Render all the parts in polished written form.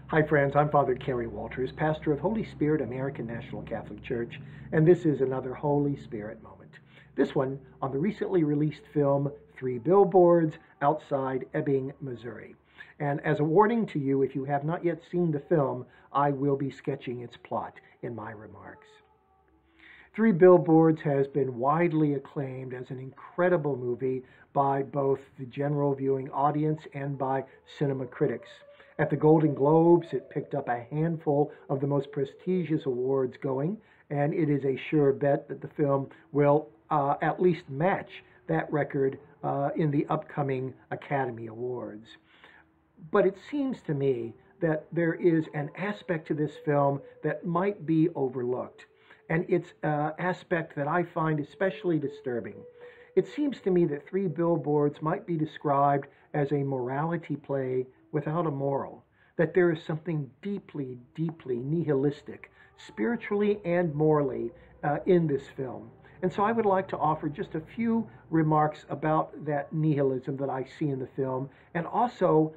Hi, friends. I'm Father Kerry Walters, pastor of Holy Spirit American National Catholic Church, and this is another Holy Spirit moment. This one on the recently released film, Three Billboards Outside Ebbing, Missouri. And as a warning to you, if you have not yet seen the film, I will be sketching its plot in my remarks. Three Billboards has been widely acclaimed as an incredible movie by both the general viewing audience and by cinema critics. At the Golden Globes, it picked up a handful of the most prestigious awards going, and it is a sure bet that the film will at least match that record in the upcoming Academy Awards. But it seems to me that there is an aspect to this film that might be overlooked, and it's an aspect that I find especially disturbing. It seems to me that Three Billboards might be described as a morality play without a moral, that there is something deeply, deeply nihilistic, spiritually and morally, in this film. And so I would like to offer just a few remarks about that nihilism that I see in the film, and also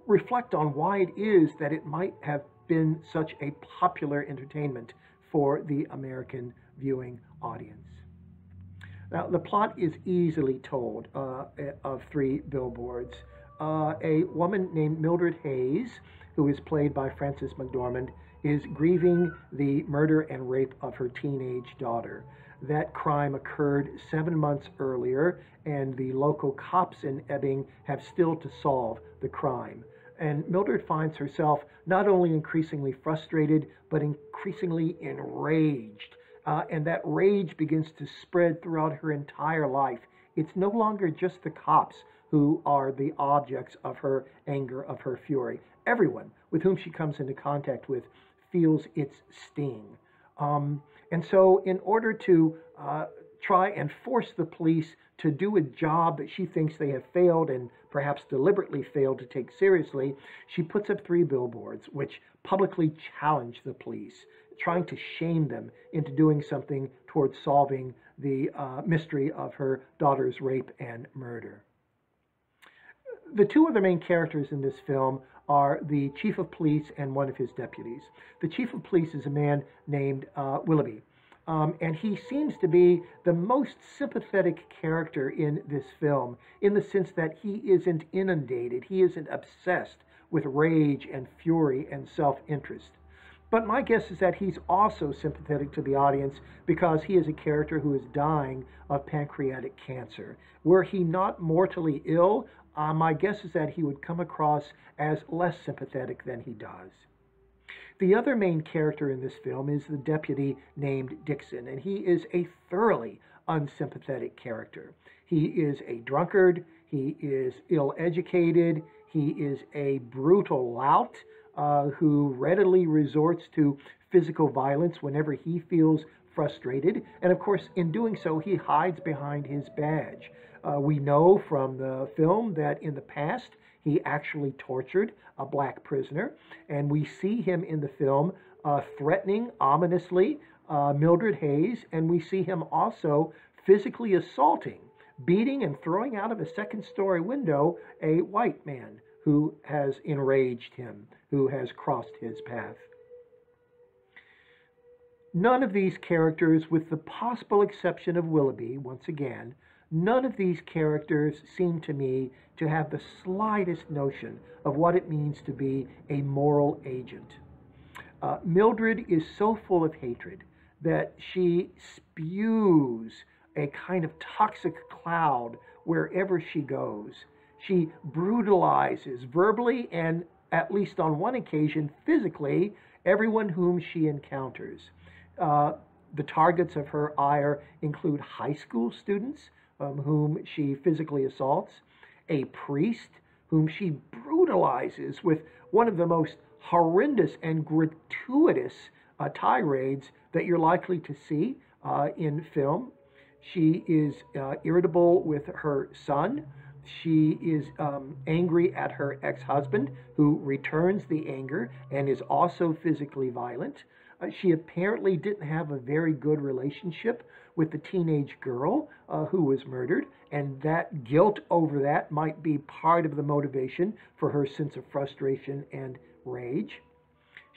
reflect on why it is that it might have been such a popular entertainment for the American viewing audience. Now, the plot is easily told of Three Billboards. A woman named Mildred Hayes, who is played by Frances McDormand, is grieving the murder and rape of her teenage daughter. That crime occurred 7 months earlier, and the local cops in Ebbing have still to solve the crime. And Mildred finds herself not only increasingly frustrated, but increasingly enraged. And that rage begins to spread throughout her entire life. It's no longer just the cops who are the objects of her anger, of her fury. Everyone with whom she comes into contact with feels its sting. And so in order to try and force the police to do a job that she thinks they have failed and perhaps deliberately failed to take seriously, she puts up three billboards which publicly challenge the police, trying to shame them into doing something towards solving the mystery of her daughter's rape and murder. The two other main characters in this film are the chief of police and one of his deputies. The chief of police is a man named Willoughby, and he seems to be the most sympathetic character in this film, in the sense that he isn't inundated, he isn't obsessed with rage and fury and self-interest. But my guess is that he's also sympathetic to the audience because he is a character who is dying of pancreatic cancer. Were he not mortally ill, my guess is that he would come across as less sympathetic than he does. The other main character in this film is the deputy named Dixon, and he is a thoroughly unsympathetic character. He is a drunkard, he is ill-educated, he is a brutal lout who readily resorts to physical violence whenever he feels frustrated, and of course in doing so he hides behind his badge. We know from the film that in the past he actually tortured a black prisoner, and we see him in the film threatening ominously Mildred Hayes, and we see him also physically assaulting, beating and throwing out of a second-story window a white man who has enraged him, who has crossed his path. None of these characters, with the possible exception of Willoughby, once again, none of these characters seem to me to have the slightest notion of what it means to be a moral agent. Mildred is so full of hatred that she spews a kind of toxic cloud wherever she goes. She brutalizes verbally and, at least on one occasion, physically, everyone whom she encounters. The targets of her ire include high school students, whom she physically assaults, a priest whom she brutalizes with one of the most horrendous and gratuitous tirades that you're likely to see in film. She is irritable with her son. She is angry at her ex-husband, who returns the anger and is also physically violent. She apparently didn't have a very good relationship with the teenage girl who was murdered, and that guilt over that might be part of the motivation for her sense of frustration and rage.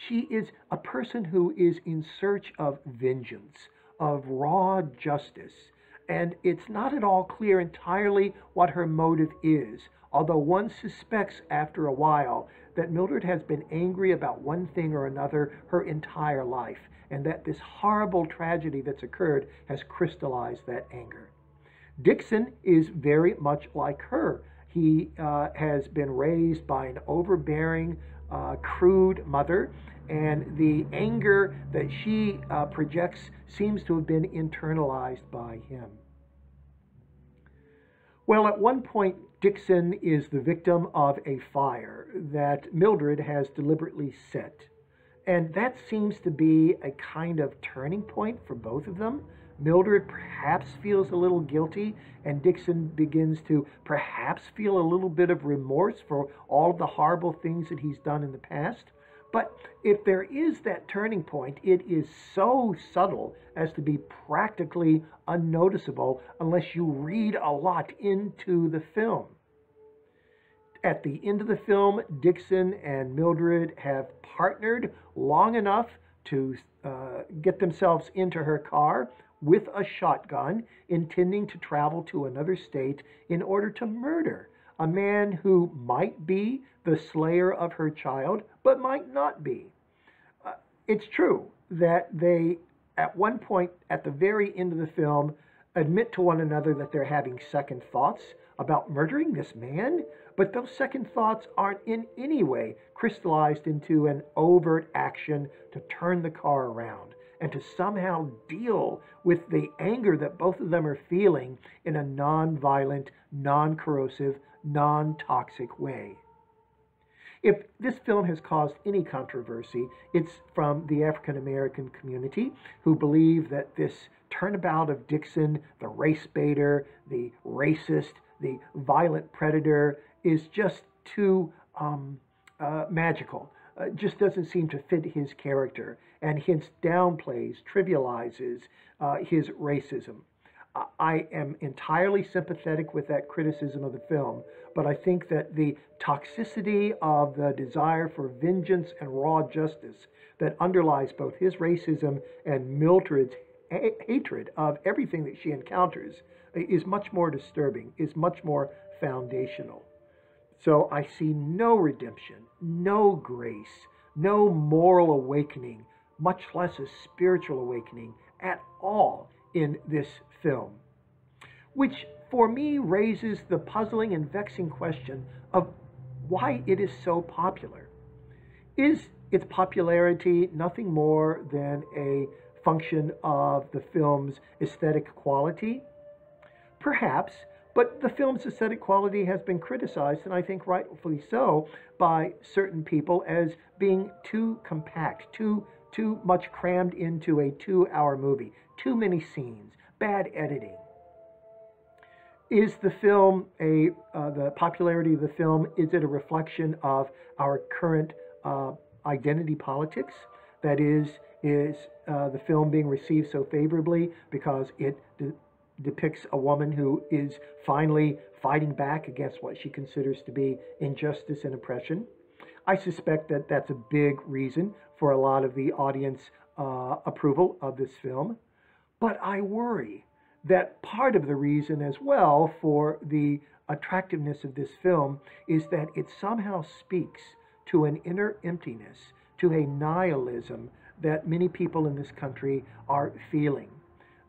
She is a person who is in search of vengeance, of raw justice, and it's not at all clear entirely what her motive is, although one suspects after a while that Mildred has been angry about one thing or another her entire life, and that this horrible tragedy that's occurred has crystallized that anger. Dixon is very much like her. He has been raised by an overbearing, crude mother, and the anger that she projects seems to have been internalized by him. Well, at one point, Dixon is the victim of a fire that Mildred has deliberately set. And that seems to be a kind of turning point for both of them. Mildred perhaps feels a little guilty, and Dixon begins to perhaps feel a little bit of remorse for all of the horrible things that he's done in the past. But if there is that turning point, it is so subtle as to be practically unnoticeable unless you read a lot into the film. At the end of the film, Dixon and Mildred have partnered long enough to get themselves into her car with a shotgun, intending to travel to another state in order to murder a man who might be the slayer of her child, but might not be. It's true that they, at one point at the very end of the film, admit to one another that they're having second thoughts about murdering this man, but those second thoughts aren't in any way crystallized into an overt action to turn the car around and to somehow deal with the anger that both of them are feeling in a non-violent, non-corrosive, non-toxic way. If this film has caused any controversy, it's from the African American community, who believe that this turnabout of Dixon, the race baiter, the racist, the violent predator, is just too magical. Just doesn't seem to fit his character, and hence downplays, trivializes his racism. I am entirely sympathetic with that criticism of the film, but I think that the toxicity of the desire for vengeance and raw justice that underlies both his racism and Mildred's hatred of everything that she encounters is much more disturbing, is much more foundational. So I see no redemption, no grace, no moral awakening, much less a spiritual awakening at all in this film, which for me raises the puzzling and vexing question of why it is so popular. Is its popularity nothing more than a function of the film's aesthetic quality? Perhaps, but the film's aesthetic quality has been criticized, and I think rightfully so, by certain people as being too compact, too much crammed into a 2-hour movie, too many scenes, bad editing. Is the film the popularity of the film, is it a reflection of our current identity politics? That is the film being received so favorably because it depicts a woman who is finally fighting back against what she considers to be injustice and oppression? I suspect that that's a big reason for a lot of the audience approval of this film. But I worry that part of the reason as well for the attractiveness of this film is that it somehow speaks to an inner emptiness, to a nihilism that many people in this country are feeling.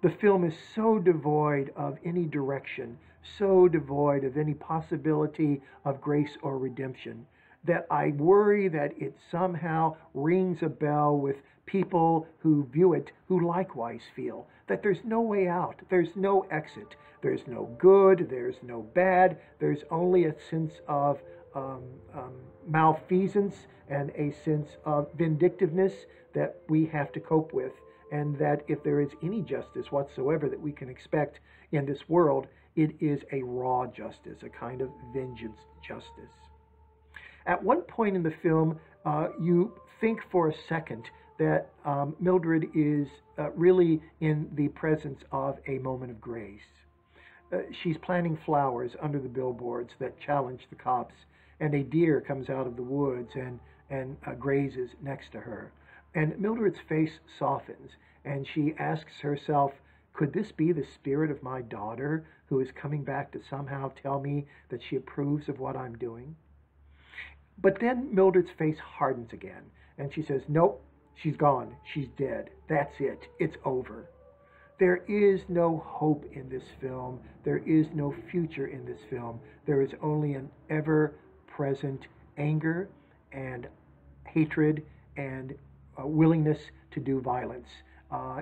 The film is so devoid of any direction, so devoid of any possibility of grace or redemption, that I worry that it somehow rings a bell with people who view it, who likewise feel that there's no way out, there's no exit, there's no good, there's no bad, there's only a sense of malfeasance and a sense of vindictiveness that we have to cope with, and that if there is any justice whatsoever that we can expect in this world, it is a raw justice, a kind of vengeance justice. At one point in the film, you think for a second that Mildred is really in the presence of a moment of grace. She's planting flowers under the billboards that challenge the cops, and a deer comes out of the woods and and grazes next to her. And Mildred's face softens, and she asks herself, could this be the spirit of my daughter who is coming back to somehow tell me that she approves of what I'm doing? But then Mildred's face hardens again, and she says, nope, she's gone. She's dead. That's it. It's over. There is no hope in this film. There is no future in this film. There is only an ever-present anger and hatred and willingness to do violence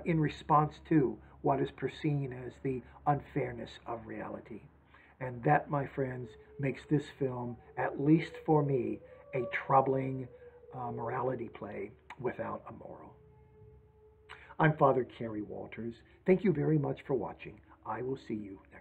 in response to what is perceived as the unfairness of reality. And that, my friends, makes this film, at least for me, a troubling morality play without a moral. I'm Father Kerry Walters. Thank you very much for watching. I will see you next time.